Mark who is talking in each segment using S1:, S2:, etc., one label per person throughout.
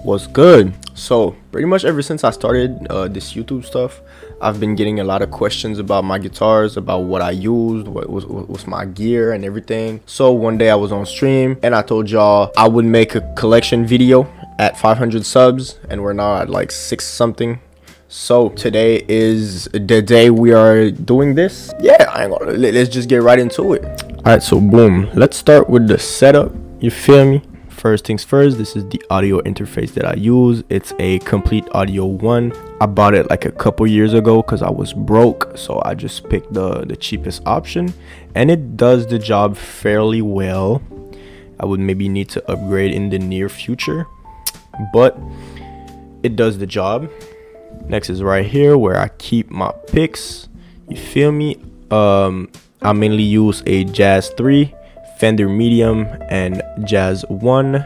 S1: What's good? So pretty much ever since I started this YouTube stuff, I've been getting a lot of questions about my guitars, about what I used, what was my gear and everything. So one day I was on stream and I told y'all I would make a collection video at 500 subs, and we're now at like 6 something. So today is the day we are doing this. Yeah, let's just get right into it. All right, so boom, let's start with the setup. You feel me? First things first, this is the audio interface that I use. It's a Complete Audio 1. I bought it like a couple years ago because I was broke, so I just picked the cheapest option, and it does the job fairly well. I would maybe need to upgrade in the near future, but it does the job. Next is right here where I keep my picks. You feel me? I mainly use a Jazz 3, Fender Medium, and Jazz 1.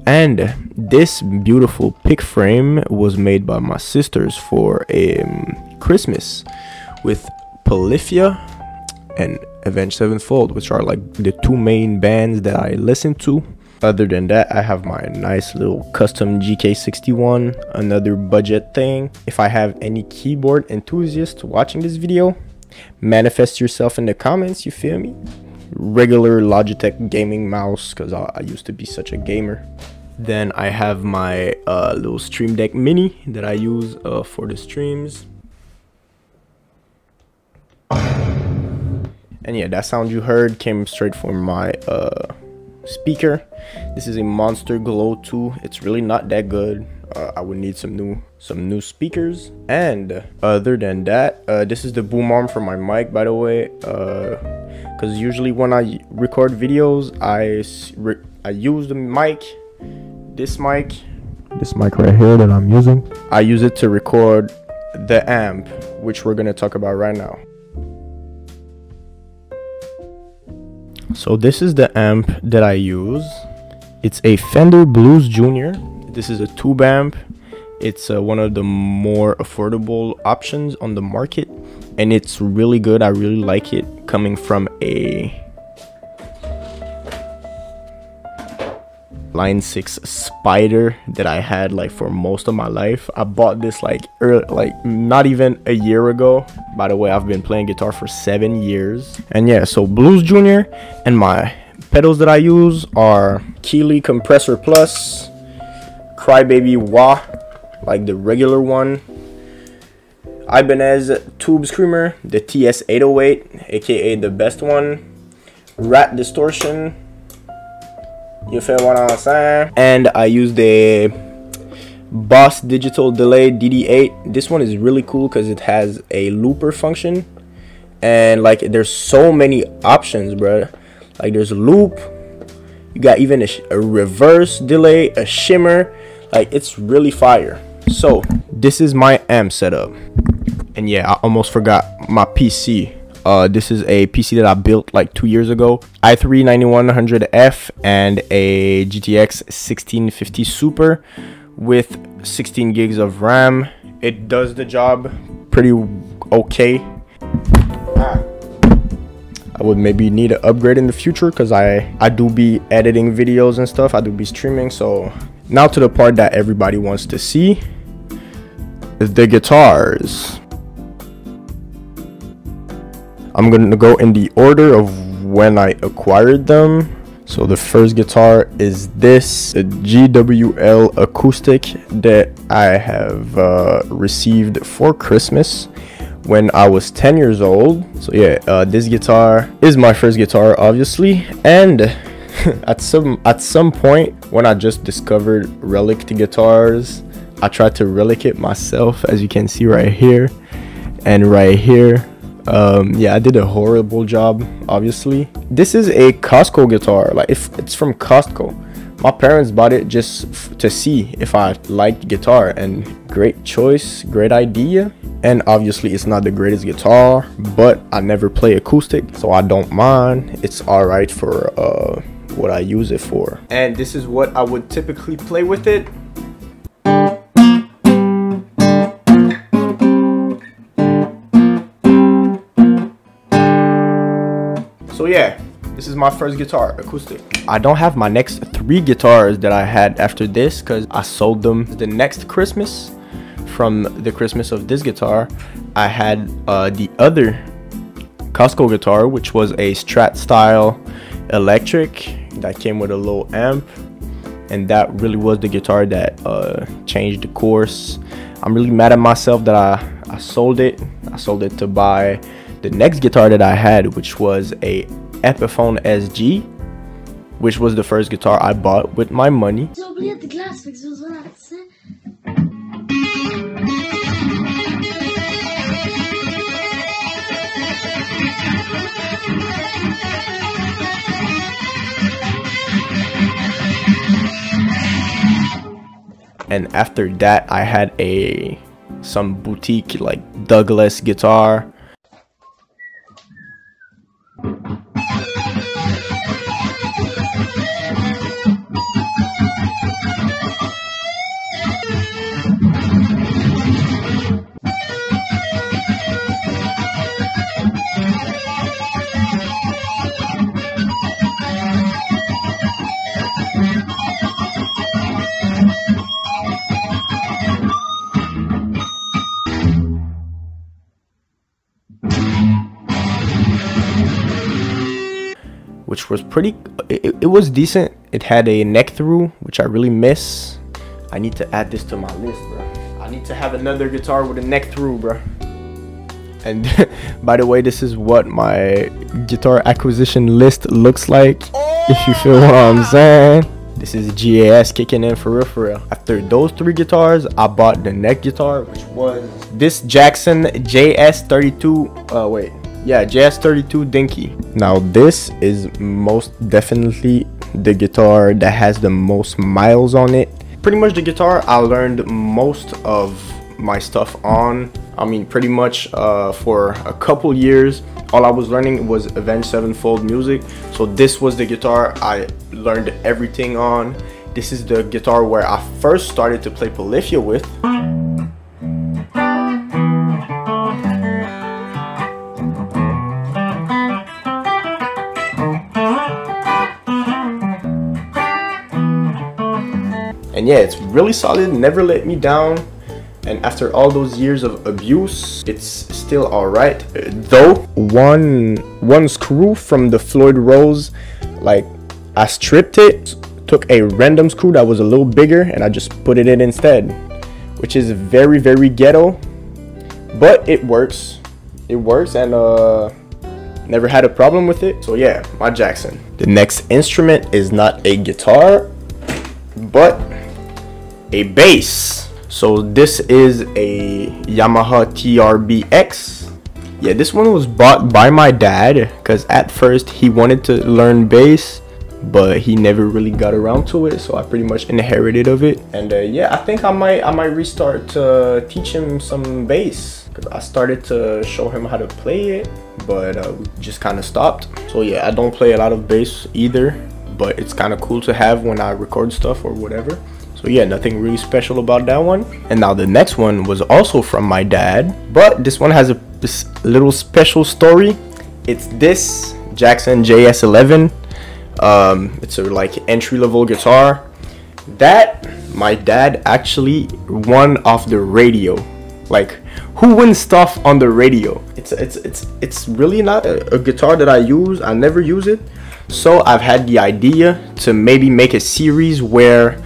S1: And this beautiful pick frame was made by my sisters for a Christmas with Polyphia and Avenged Sevenfold, which are like the 2 main bands that I listen to. Other than that, I have my nice little custom GK61, another budget thing. If I have any keyboard enthusiasts watching this video, manifest yourself in the comments, you feel me? Regular Logitech gaming mouse, because I used to be such a gamer. Then I have my little Stream Deck Mini that I use for the streams. And yeah, that sound you heard came straight from my speaker. This is a Monster Glow 2. It's really not that good. I would need some new speakers. And other than that, this is the boom arm for my mic, by the way, because usually when I record videos, I use the mic, this mic right here that I'm using. I use it to record the amp, which we're gonna talk about right now. So this is the amp that I use. It's a Fender Blues Junior. This is a tube amp. It's one of the more affordable options on the market, and it's really good. I really like it, coming from a Line 6 Spider that I had like for most of my life. I bought this like not even a year ago. By the way, I've been playing guitar for 7 years. And yeah, so Blues Junior, and my pedals that I use are Keeley Compressor Plus, Crybaby Wah, like the regular one, Ibanez Tube Screamer, the TS808, aka the best one, Rat Distortion, you feel what I'm saying? And I use the Boss Digital Delay DD8. This one is really cool because it has a looper function, and like there's so many options, bro. Like there's a loop, you got even a reverse delay, a shimmer. Like it's really fire. So this is my amp setup. And yeah, I almost forgot my PC. This is a PC that I built like 2 years ago. i3 9100F and a GTX 1650 Super with 16 gigs of RAM. It does the job pretty okay. I would maybe need an upgrade in the future because I do be editing videos and stuff. I do be streaming. So now to the part that everybody wants to see, the guitars. I'm going to go in the order of when I acquired them. So the first guitar is this, a GWL Acoustic that I have received for Christmas when I was 10 years old. So yeah, this guitar is my first guitar, obviously. And at some point when I just discovered relic guitars, I tried to relic it myself, as you can see right here and right here. Yeah, I did a horrible job, obviously. This is a Costco guitar. Like if it's from Costco. My parents bought it just to see if I liked guitar, and great choice, great idea. And obviously it's not the greatest guitar, but I never play acoustic, so I don't mind. It's all right for what I use it for. And this is what I would typically play with it. So yeah, this is my first guitar, acoustic. I don't have my next 3 guitars that I had after this because I sold them the next Christmas. From the Christmas of this guitar, I had the other Costco guitar, which was a Strat style electric that came with a low amp, and that really was the guitar that changed the course. I'm really mad at myself that I sold it. I sold it to buy the next guitar that I had, which was a Epiphone SG, which was the first guitar I bought with my money. And after that, I had some boutique like Douglas guitar. Which was pretty, it was decent. It had a neck through, which I really miss. I need to add this to my list, bro. I need to have another guitar with a neck through, bro. And by the way, this is what my guitar acquisition list looks like, if you feel what I'm saying. This is GAS kicking in for real, for real. After those 3 guitars, I bought the neck guitar, which was this Jackson JS32 Dinky. Now this is most definitely the guitar that has the most miles on it. Pretty much the guitar I learned most of my stuff on. I mean, pretty much for a couple years, all I was learning was Avenged Sevenfold music. So this was the guitar I learned everything on. This is the guitar where I first started to play Polyphia with. And yeah, it's really solid, never let me down. And after all those years of abuse, it's still alright. Though one screw from the Floyd Rose, like I stripped it, took a random screw that was a little bigger, and I just put it in instead, which is very, very ghetto, but it works. It works, and never had a problem with it. So yeah, my Jackson. The next instrument is not a guitar, but a bass. So this is a Yamaha TRBX. Yeah, this one was bought by my dad because at first he wanted to learn bass, but he never really got around to it, so I pretty much inherited of it. And yeah, I think I might restart to teach him some bass, because I started to show him how to play it, but we just kind of stopped. So yeah, I don't play a lot of bass either, but it's kind of cool to have when I record stuff or whatever. So yeah, nothing really special about that one. And now the next one was also from my dad, but this one has a little special story. It's this Jackson JS11. It's a like entry-level guitar that my dad actually won off the radio. Like, who wins stuff on the radio? It's really not a guitar that I use. I never use it. So I've had the idea to maybe make a series where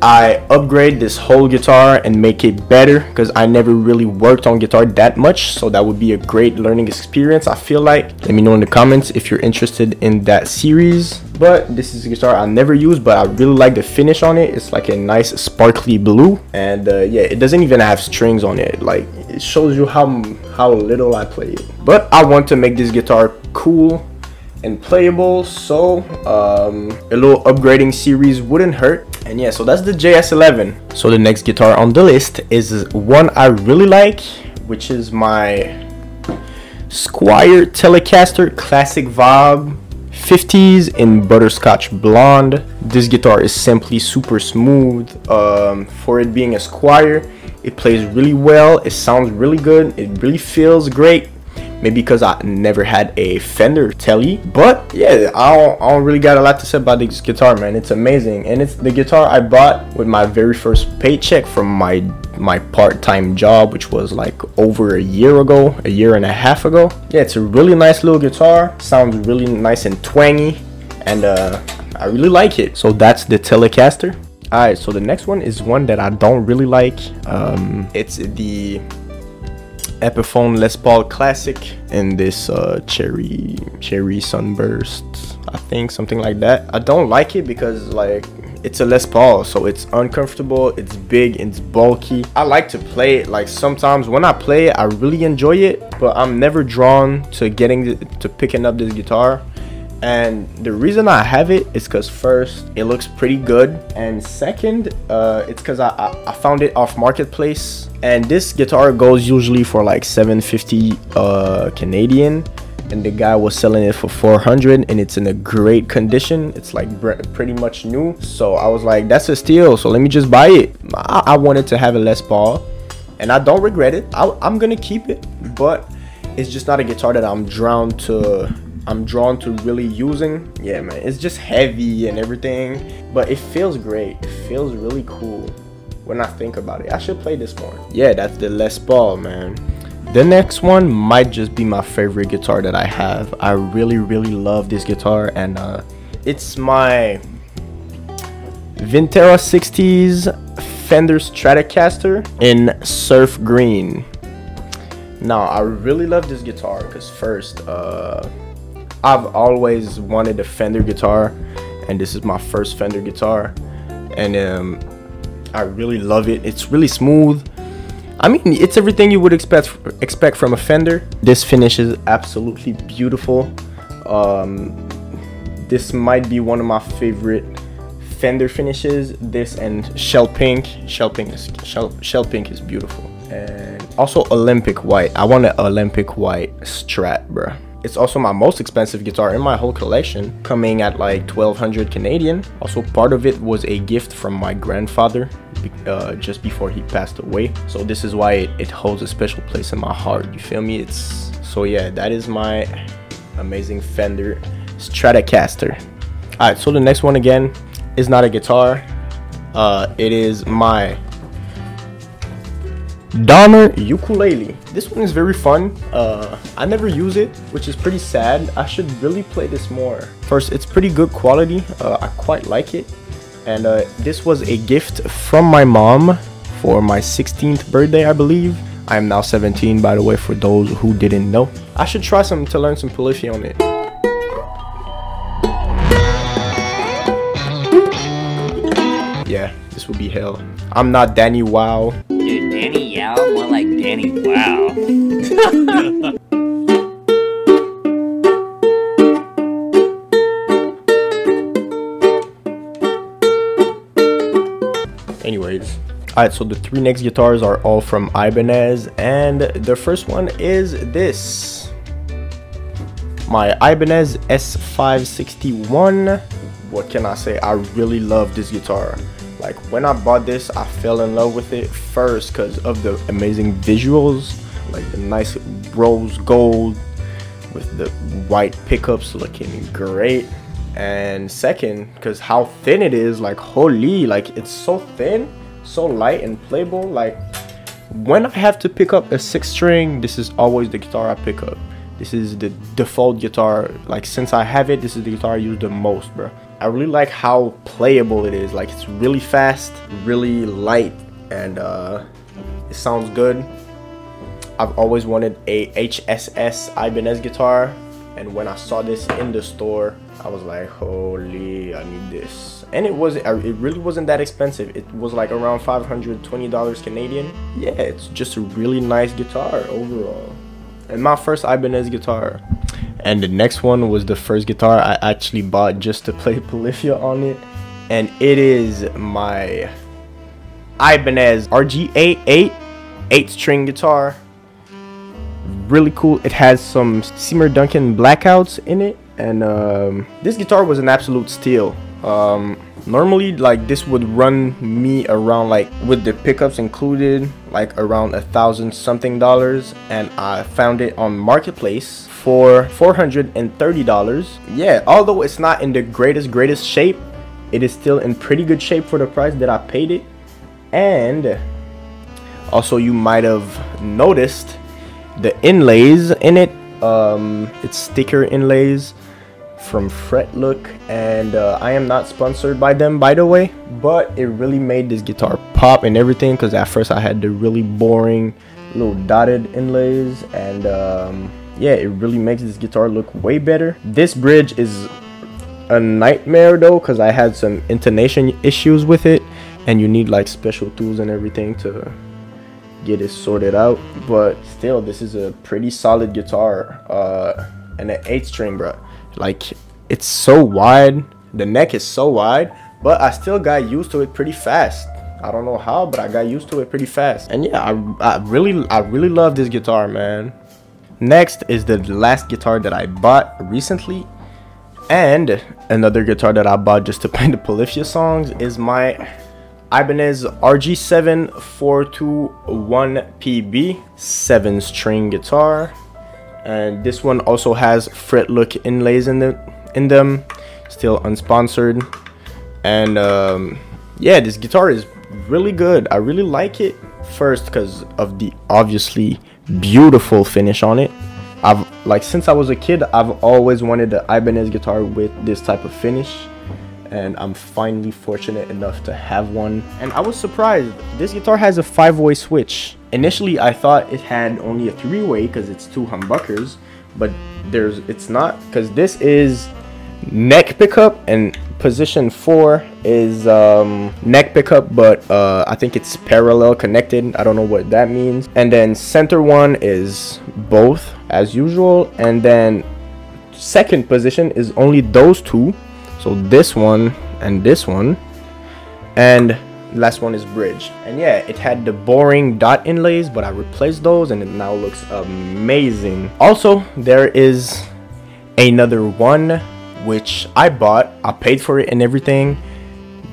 S1: I upgrade this whole guitar and make it better, because I never really worked on guitar that much, so that would be a great learning experience, I feel like. Let me know in the comments if you're interested in that series. But this is a guitar I never used, but I really like the finish on it. It's like a nice sparkly blue, and yeah, it doesn't even have strings on it. Like, it shows you how little I play it. But I want to make this guitar cool and playable, so a little upgrading series wouldn't hurt. And yeah, so that's the JS11. So the next guitar on the list is one I really like, which is my Squier Telecaster Classic Vibe 50s in Butterscotch Blonde. This guitar is simply super smooth. For it being a Squier, it plays really well, it sounds really good, it really feels great. maybe because I never had a Fender Tele. But yeah, I don't really got a lot to say about this guitar, man. It's amazing, and it's the guitar I bought with my very first paycheck from my part-time job, which was like over a year and a half ago. Yeah, it's a really nice little guitar, sounds really nice and twangy, and I really like it. So that's the Telecaster. Alright, so the next one is one that I don't really like. It's the Epiphone Les Paul Classic in this cherry sunburst, I think, something like that. I don't like it because like it's a Les Paul, so it's uncomfortable, it's big, it's bulky. I like to play it, like sometimes when I play it I really enjoy it, but I'm never drawn to picking up this guitar. And the reason I have it is because first, it looks pretty good, and second, it's because I found it off marketplace, and this guitar goes usually for like $750 Canadian, and the guy was selling it for $400, and it's in a great condition. It's like pretty much new, so I was like, that's a steal, so let me just buy it. I wanted to have a Les Paul, and I don't regret it. I'm gonna keep it, but it's just not a guitar that I'm drawn to really using. Yeah, man, it's just heavy and everything, but it feels great. It feels really cool when I think about it. I should play this more. Yeah, that's the Les Paul, man. The next one might just be my favorite guitar that I have. I really love this guitar, and it's my Vintera 60s Fender Stratocaster in surf green. Now I really love this guitar because first, I've always wanted a Fender guitar, and this is my first Fender guitar, and I really love it. It's really smooth. I mean, it's everything you would expect from a Fender. This finish is absolutely beautiful. This might be one of my favorite Fender finishes. This and shell pink. Shell pink is beautiful, and also Olympic white. I want an Olympic white Strat, bruh. It's also my most expensive guitar in my whole collection, coming at like 1200 Canadian. Also, part of it was a gift from my grandfather just before he passed away. So this is why it holds a special place in my heart. You feel me? So yeah, that is my amazing Fender Stratocaster. Alright, so the next one again is not a guitar. It is my Donner ukulele. This one is very fun. I never use it, which is pretty sad. I should really play this more. First, it's pretty good quality. I quite like it, and this was a gift from my mom for my 16th birthday, I believe. I am now 17, by the way, for those who didn't know. I should try to learn some polyphony on it. Yeah, this would be hell. I'm not Danny Wow.
S2: Dude, Danny Yall, more like Danny Wow.
S1: Anyways, alright, so the three next guitars are all from Ibanez, and the first one is this, my Ibanez S561. What can I say? I really love this guitar. Like, when I bought this, I fell in love with it first because of the amazing visuals, like the nice rose gold with the white pickups looking great, and second, because how thin it is. Like, holy, like, it's so thin, so light and playable. Like, when I have to pick up a 6-string, this is always the guitar I pick up. This is the default guitar. Like, since I have it, this is the guitar I use the most, bro. I really like how playable it is. Like, it's really fast, really light, and it sounds good. I've always wanted a HSS Ibanez guitar, and when I saw this in the store, I was like, holy, I need this. And it really wasn't that expensive. It was like around $520 Canadian. Yeah, it's just a really nice guitar overall, and my first Ibanez guitar. And the next one was the first guitar I actually bought just to play polyphony on it, and it is my Ibanez RGA8 8-string guitar. Really cool. It has some Seymour Duncan blackouts in it, and this guitar was an absolute steal. Normally like this would run me around, like with the pickups included, like around $1,000 something, and I found it on Marketplace for $430. Yeah, although it's not in the greatest shape, it is still in pretty good shape for the price that I paid it. And also you might have noticed the inlays in it. It's sticker inlays from Fretlook, and I am not sponsored by them, by the way, but it really made this guitar pop and everything, because at first I had the really boring little dotted inlays, and yeah, it really makes this guitar look way better. This bridge is a nightmare though, because I had some intonation issues with it, and you need like special tools and everything to get it sorted out. But still, this is a pretty solid guitar, and an 8-string, bro. Like, it's so wide, the neck is so wide, but I still got used to it pretty fast. I don't know how, but I got used to it pretty fast. And yeah, I really love this guitar, man. Next is the last guitar that I bought recently, and another guitar that I bought just to play the Polyphia songs is my Ibanez RG7421PB 7-string guitar. And this one also has Fretlook inlays in them, still unsponsored. And yeah, this guitar is really good. I really like it. First, because of the obviously beautiful finish on it. Since I was a kid, I've always wanted an Ibanez guitar with this type of finish, and I'm finally fortunate enough to have one. And I was surprised, this guitar has a 5-way switch. Initially I thought it had only a 3-way because it's 2 humbuckers, but it's not, because this is neck pickup and position 4 is neck pickup, but I think it's parallel connected. I don't know what that means. And then center 1 is both as usual, and then second position is only those 2, so this one and this one, and last one is bridge. And yeah, it had the boring dot inlays, but I replaced those and it now looks amazing. Also, there is another one which I bought, I paid for it and everything,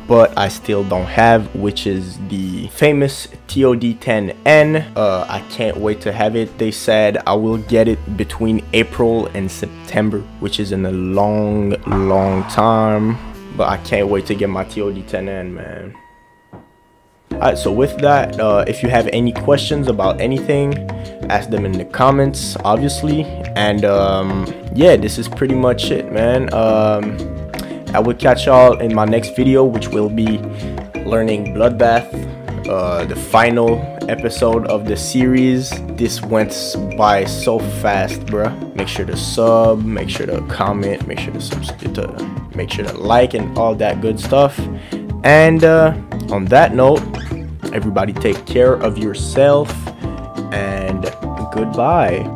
S1: but I still don't have, which is the famous TOD10N. I can't wait to have it. They said I will get it between April and September, which is in a long time, but I can't wait to get my TOD10N, man. Alright, so with that, if you have any questions about anything, ask them in the comments, obviously. And yeah, this is pretty much it, man. I will catch y'all in my next video, which will be learning Bloodbath, the final episode of the series. This went by so fast, bruh. Make sure to sub, make sure to comment, make sure to subscribe, make sure to like and all that good stuff. And on that note, everybody take care of yourself, and goodbye.